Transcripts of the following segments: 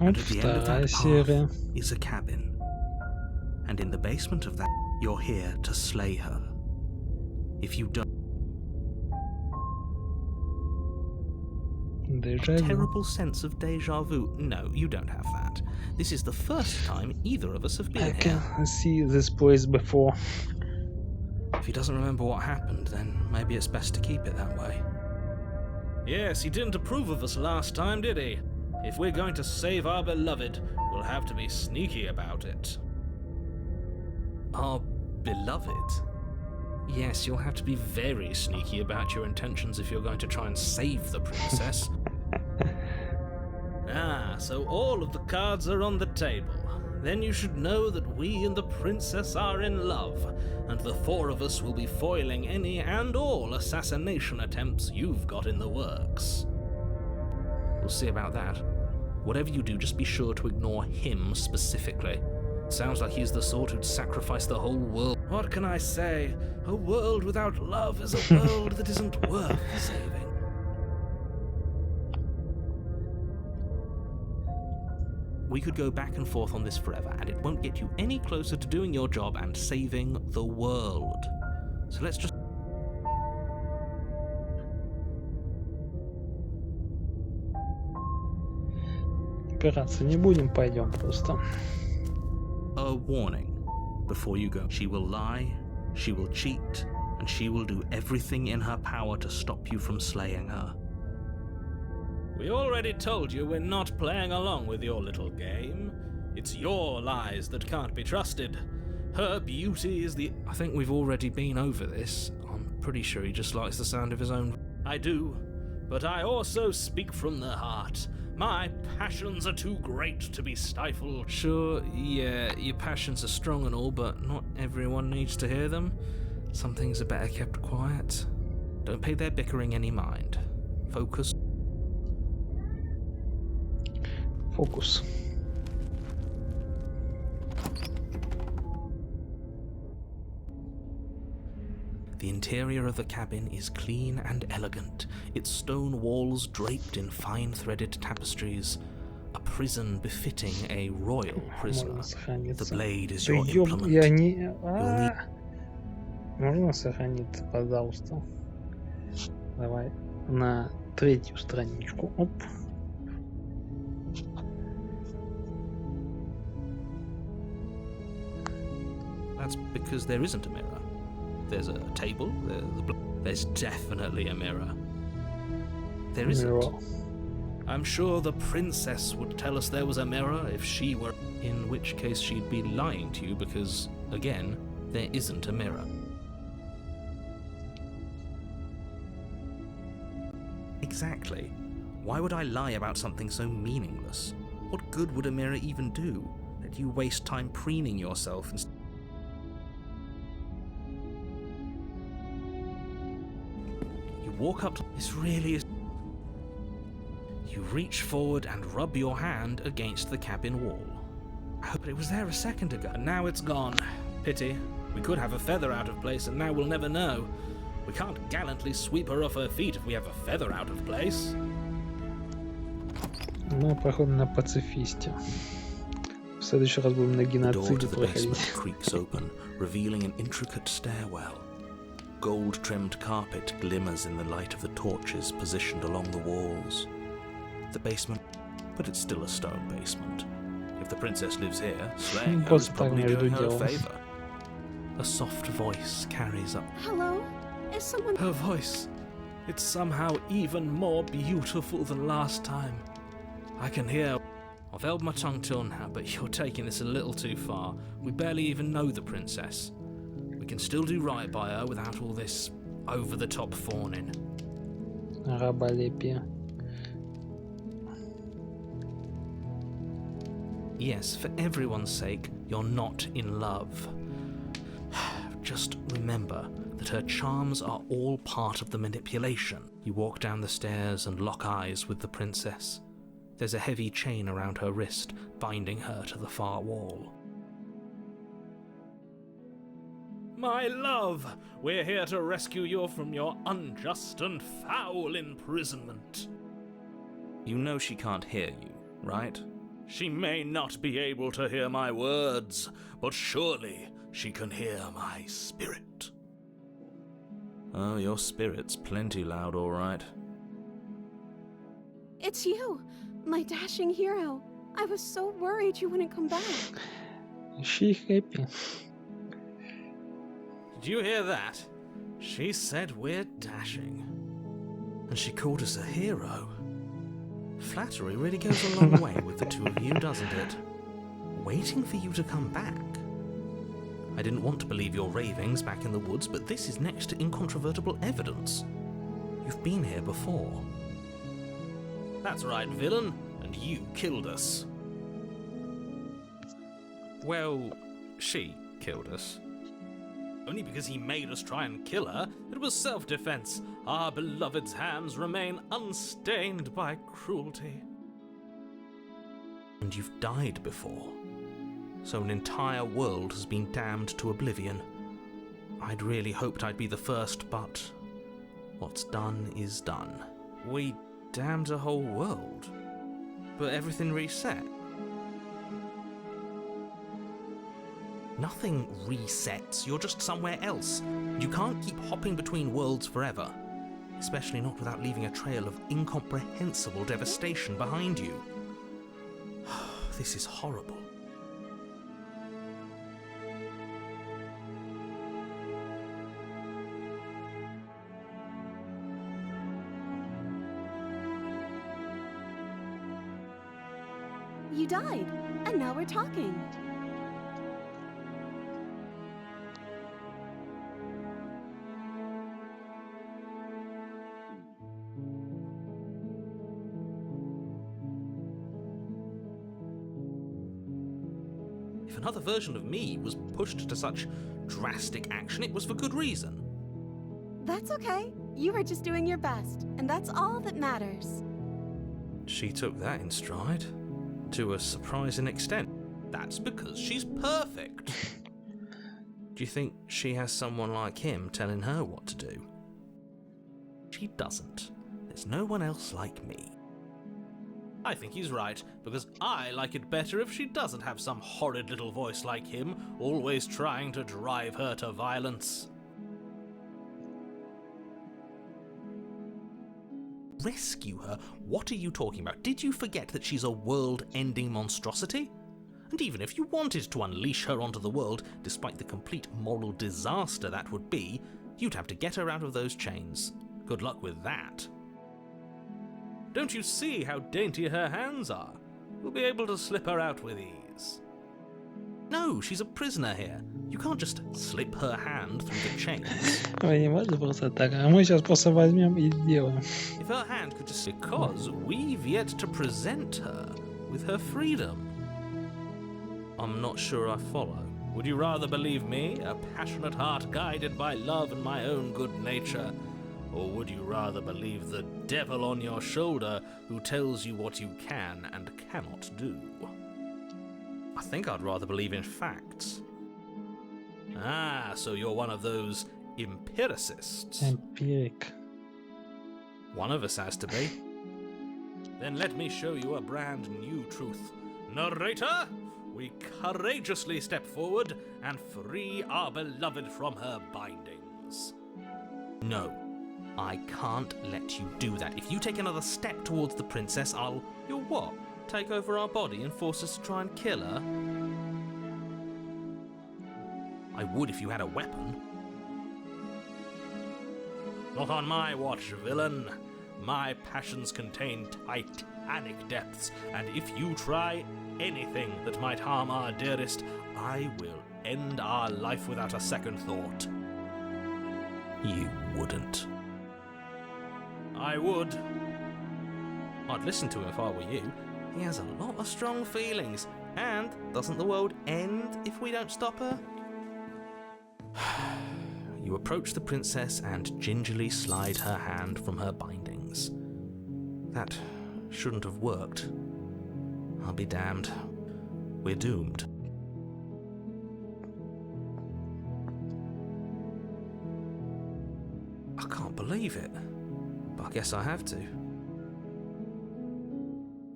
And Вот at the end of вторая that серия. path is a cabin. And in the basement of that, you're here to slay her. If you don't... Déjà vu. Terrible sense of deja vu. No, you don't have that. This is the first time either of us have I been can here. see this place before. If he doesn't remember what happened, then maybe it's best to keep it that way. Yes, he didn't approve of us last time, did he? If we're going to save our beloved, we'll have to be sneaky about it. Our beloved? Yes, you'll have to be very sneaky about your intentions if you're going to try and save the princess. Ah, so all of the cards are on the table. Then you should know that we and the princess are in love, and the four of us will be foiling any and all assassination attempts you've got in the works. We'll see about that. Whatever you do, just be sure to ignore him specifically. Sounds like he's the sort who'd sacrifice the whole world. What can I say? A world without love is a world that isn't worth saving. We could go back and forth on this forever, and it won't get you any closer to doing your job and saving the world. So let's just... Опираться не будем, пойдем просто. A warning before you go. She will lie, she will cheat, and she will do everything in her power to stop you from slaying her. We already told you we're not playing along with your little game. It's your lies that can't be trusted. Her beauty is the... I think we've already been over this. I'm pretty sure he just likes the sound of his own... I do, but I also speak from the heart. My passions are too great to be stifled. Sure, yeah, your passions are strong and all, but not everyone needs to hear them. Some things are better kept quiet. Don't pay their bickering any mind. Focus. Фокус. The interior of the cabin is clean and elegant, its stone walls draped in fine-threaded tapestries, a prison befitting a royal prisoner. Можно сохраниться. The blade is Да your ёб, implement. я не... You'll need... Можно сохраниться, пожалуйста. Давай на третью страничку. Оп. That's because there isn't a mirror. There's a table, there's definitely a mirror. There isn't. Mirror. I'm sure the princess would tell us there was a mirror if she were... In which case she'd be lying to you because, again, there isn't a mirror. Exactly. Why would I lie about something so meaningless? What good would a mirror even do? That you waste time preening yourself and... You walk up to... This really is... You reach forward and rub your hand against the cabin wall. Oh, but it was there a second ago. And now it's gone. Pity. We could have a feather out of place and now we'll never know. We can't gallantly sweep her off her feet if we have a feather out of place. Мы проходим на пацифисте. В следующий раз будем на The door to геноциде the basement проходить. creaks open, revealing an intricate stairwell. Gold-trimmed carpet glimmers in the light of the torches positioned along the walls. The basement, but it's still a stone basement. If the princess lives here, slaying her is Просто так probably между doing her a делом. favor. A soft voice carries up. Hello? Is someone... Her voice. It's somehow even more beautiful than last time. I can hear... I've held my tongue till now, but you're taking this a little too far. We barely even know the princess. We can still do right by her without all this over-the-top fawning. Раболепие. Yes, for everyone's sake, you're not in love. Just remember that her charms are all part of the manipulation. You walk down the stairs and lock eyes with the princess. There's a heavy chain around her wrist, binding her to the far wall. My love, we're here to rescue you from your unjust and foul imprisonment. You know she can't hear you, right? She may not be able to hear my words, but surely she can hear my spirit. Oh, your spirit's plenty loud, all right. It's you, my dashing hero. I was so worried you wouldn't come back. She happy. Did you hear that? She said we're dashing. And she called us a hero. Flattery really goes a long way with the two of you, doesn't it? Waiting for you to come back. I didn't want to believe your ravings back in the woods, but this is next to incontrovertible evidence. You've been here before. That's right, villain, and you killed us. Well, she killed us. Only because he made us try and kill her. It was self-defense. Our beloved's hands remain unstained by cruelty. And you've died before. So an entire world has been damned to oblivion. I'd really hoped I'd be the first, but what's done is done. We damned a whole world, but everything reset. Nothing resets, you're just somewhere else. You can't keep hopping between worlds forever, especially not without leaving a trail of incomprehensible devastation behind you. This is horrible. You died, and now we're talking. If another version of me was pushed to such drastic action, it was for good reason. That's okay. You were just doing your best, and that's all that matters. She took that in stride, to a surprising extent. That's because she's perfect. Do you think she has someone like him telling her what to do? She doesn't. There's no one else like me. I think he's right, because I like it better if she doesn't have some horrid little voice like him, always trying to drive her to violence. Rescue her? What are you talking about? Did you forget that she's a world-ending monstrosity? And even if you wanted to unleash her onto the world, despite the complete moral disaster that would be, you'd have to get her out of those chains. Good luck with that. Don't you see how dainty her hands are? We'll be able to slip her out with ease. No, she's a prisoner here. You can't just slip her hand through the chains. Понимаете, просто так. А мы сейчас просто возьмем и сделаем. If her hand could just... Because we've yet to present her with her freedom. I'm not sure I follow. Would you rather believe me, a passionate heart guided by love and my own good nature? Or would you rather believe the devil on your shoulder who tells you what you can and cannot do? I think I'd rather believe in facts. Ah, so you're one of those empiricists. Empiric. One of us has to be. Then let me show you a brand new truth. Narrator, we courageously step forward and free our beloved from her bindings. No, I can't let you do that. If you take another step towards the princess, I'll... You'll what? Take over our body and force us to try and kill her? I would if you had a weapon. Not on my watch, villain. My passions contain titanic depths, and if you try anything that might harm our dearest, I will end our life without a second thought. You wouldn't. I would. I'd listen to him if I were you. He has a lot of strong feelings. And doesn't the world end if we don't stop her? You approach the princess and gingerly slide her hand from her bindings. That shouldn't have worked. I'll be damned. We're doomed. I can't believe it. But I guess I have to.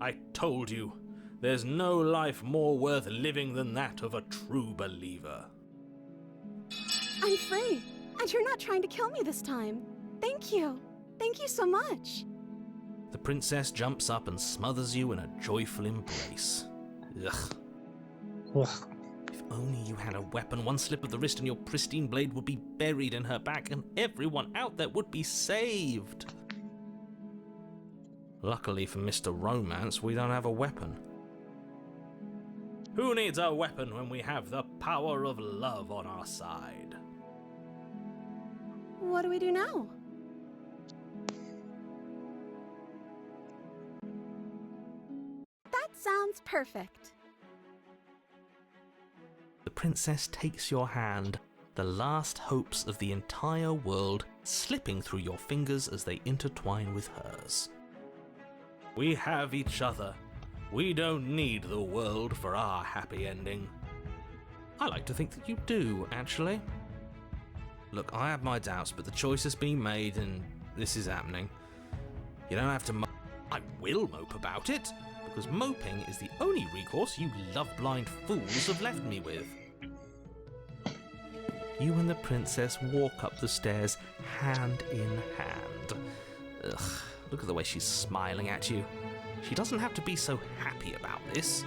I told you. There's no life more worth living than that of a true believer. I'm free, and you're not trying to kill me this time. Thank you. Thank you so much. The princess jumps up and smothers you in a joyful embrace. Ugh. Ugh. If only you had a weapon, one slip of the wrist and your pristine blade would be buried in her back and everyone out there would be saved. Luckily for Mr. Romance, we don't have a weapon. Who needs a weapon when we have the power of love on our side? What do we do now? That sounds perfect. The princess takes your hand, the last hopes of the entire world slipping through your fingers as they intertwine with hers. We have each other. We don't need the world for our happy ending. I like to think that you do, actually. Look, I have my doubts, but the choice has been made and this is happening. You don't have to I will mope about it, because moping is the only recourse you love-blind fools have left me with. You and the princess walk up the stairs hand in hand. Ugh, look at the way she's smiling at you. She doesn't have to be so happy about this.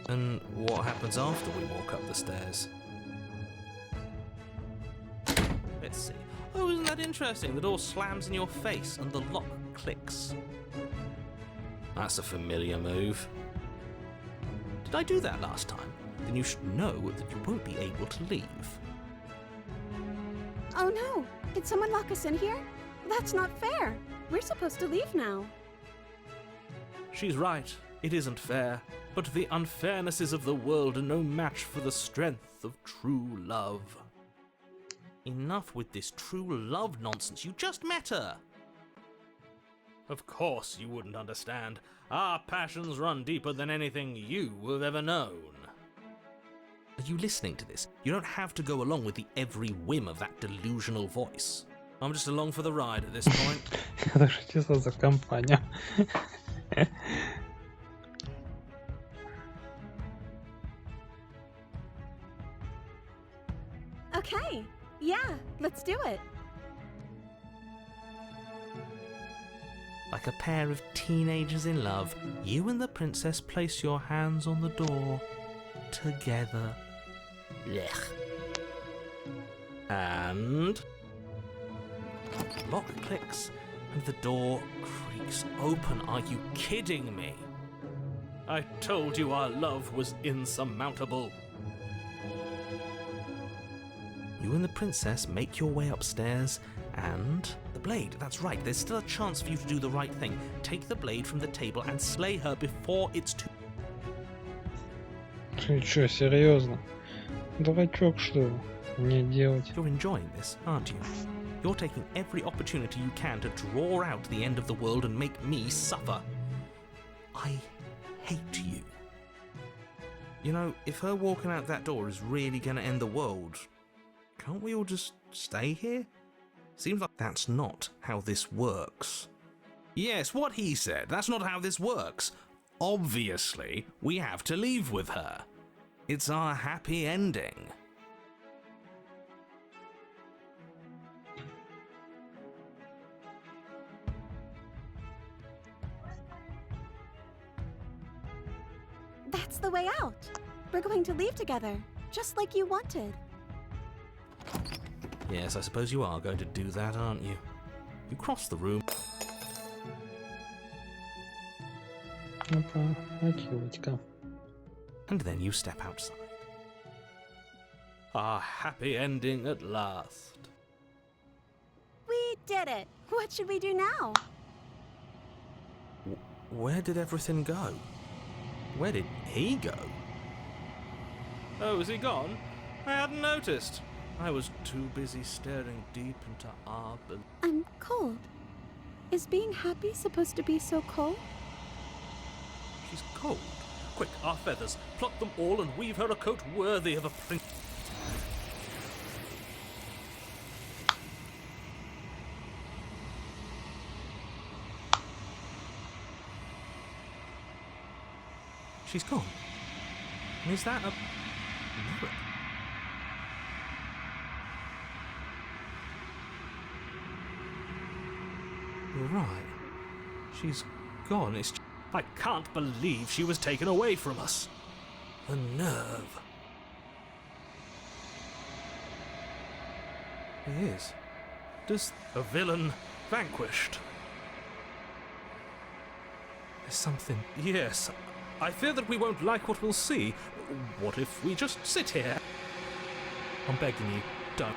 And what happens after we walk up the stairs? Let's see. Oh, isn't that interesting? The door slams in your face and the lock clicks. That's a familiar move. Did I do that last time? Then you should know that you won't be able to leave. Oh no! Did someone lock us in here? That's not fair. We're supposed to leave now. She's right. It isn't fair. But the unfairnesses of the world are no match for the strength of true love. Enough with this true love nonsense. You just met her. Of course you wouldn't understand. Our passions run deeper than anything you have ever known. Are you listening to this? You don't have to go along with the every whim of that delusional voice. I'm just along for the ride at this point. Даже чисто за компанию. Okay, yeah, let's do it. Like a pair of teenagers in love, you and the princess place your hands on the door together. Blech. And the lock clicks and the door creaks open. Are you kidding me? I told you our love was insurmountable. You and the princess make your way upstairs and the blade, that's right, there's still a chance for you to do the right thing. Take the blade from the table and slay her before it's too... Ты чё, серьезно? Дурачок, что ли? Не делать. You're enjoying this, aren't you? You're taking every opportunity you can to draw out the end of the world and make me suffer. I hate you. You know, if her walking out that door is really gonna end the world, can't we all just stay here? Seems like that's not how this works. Yes, what he said. That's not how this works. Obviously, we have to leave with her. It's our happy ending. That's the way out. We're going to leave together, just like you wanted. Yes, I suppose you are going to do that, aren't you? You cross the room. Опа, окей. And then you step outside. Our happy ending at last. We did it. What should we do now? Where did everything go? Where did he go? Oh, is he gone? I hadn't noticed. I was too busy staring deep into our... I'm cold. Is being happy supposed to be so cold? She's cold. Quick, our feathers. Pluck them all and weave her a coat worthy of a prince. She's gone. And is that a mirror? You're right. She's gone. I can't believe she was taken away from us. The nerve. He is. Does a villain vanquished? There's something. Yes. I fear that we won't like what we'll see. What if we just sit here? I'm begging you, don't.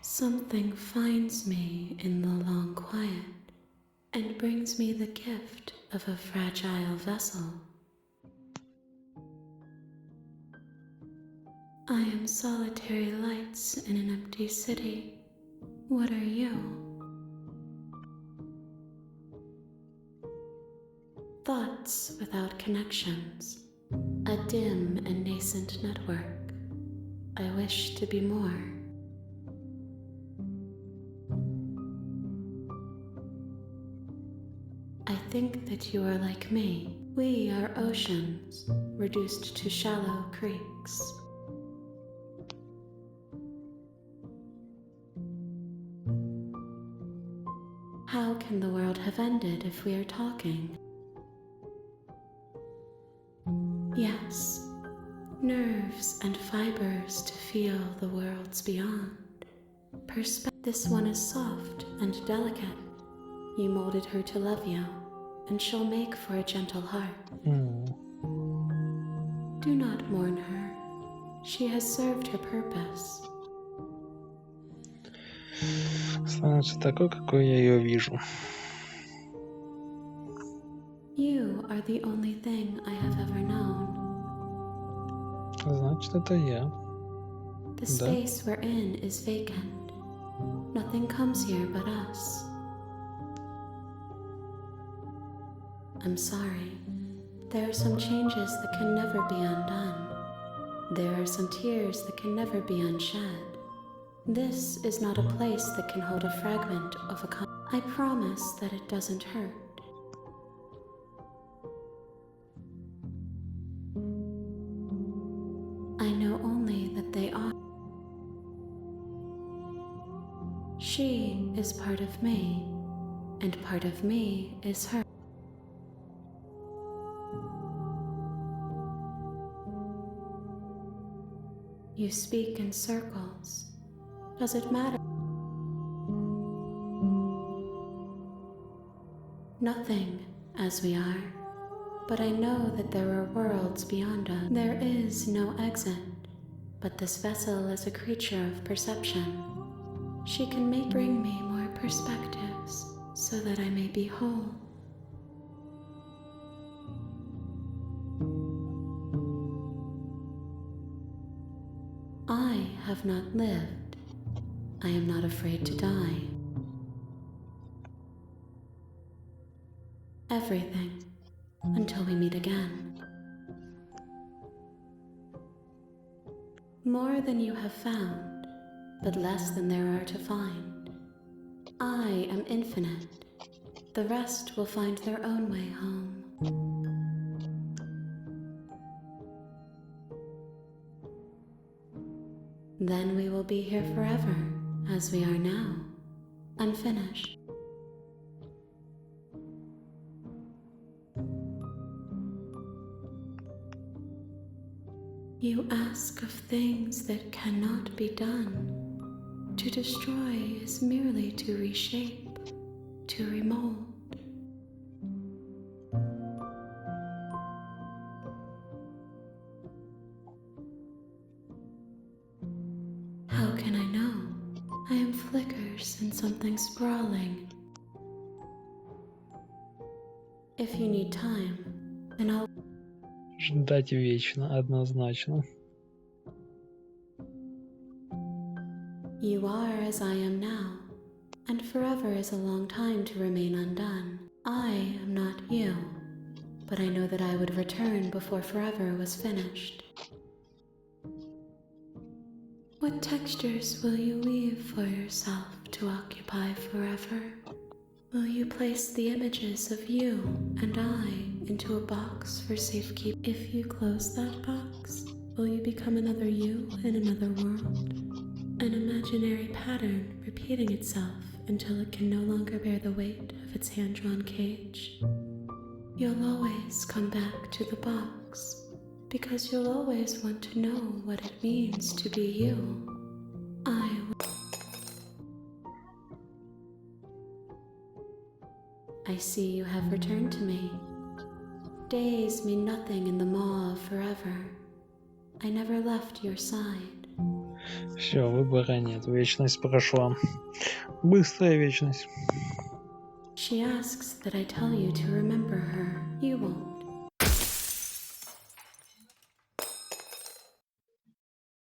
Something finds me in the long quiet and brings me the gift of a fragile vessel. I am solitary lights in an empty city. What are you? Thoughts without connections, a dim and nascent network. I wish to be more. I think that you are like me. We are oceans, reduced to shallow creeks. How can the world have ended if we are talking? Yes, nerves and fibers to feel the worlds beyond. This one is soft and delicate. You molded her to love you, and she'll make for a gentle heart. Do not mourn her. She has served her purpose. Становится такой, какой я ее вижу. You are the only thing I have ever known. Значит, это я. The space we're in is vacant. Nothing comes here but us. I'm sorry. There are some changes that can never be undone. There are some tears that can never be unshed. This is not a place that can hold a fragment of a I promise that it doesn't hurt. I know only that they are. She is part of me, and part of me is her. You speak in circles. Does it matter? Nothing, as we are. But I know that there are worlds beyond us. There is no exit, but this vessel is a creature of perception. She can bring me more perspectives, so that I may be whole. I have not lived. I am not afraid to die. Everything, until we meet again. More than you have found, but less than there are to find. I am infinite. The rest will find their own way home. Then we will be here forever, as we are now, unfinished. You ask of things that cannot be done. To destroy is merely to reshape, to remold. How can I know? I am flickers in something sprawling. If you need time, then I'll... Ждать вечно, однозначно. You are as I am now, and forever is a long time to remain undone. I am not you, but I know that I would return before forever was finished. What textures will you weave for yourself to occupy forever? Will you place the images of you and I into a box for safekeeping? If you close that box, will you become another you in another world? An imaginary pattern repeating itself until it can no longer bear the weight of its hand-drawn cage. You'll always come back to the box, because you'll always want to know what it means to be you. I see you have returned to me. Days mean nothing in the maw of forever. I never left your side. Все, выбора нет. Вечность прошла. Быстрая вечность. She asks that I tell you to remember her. You won't.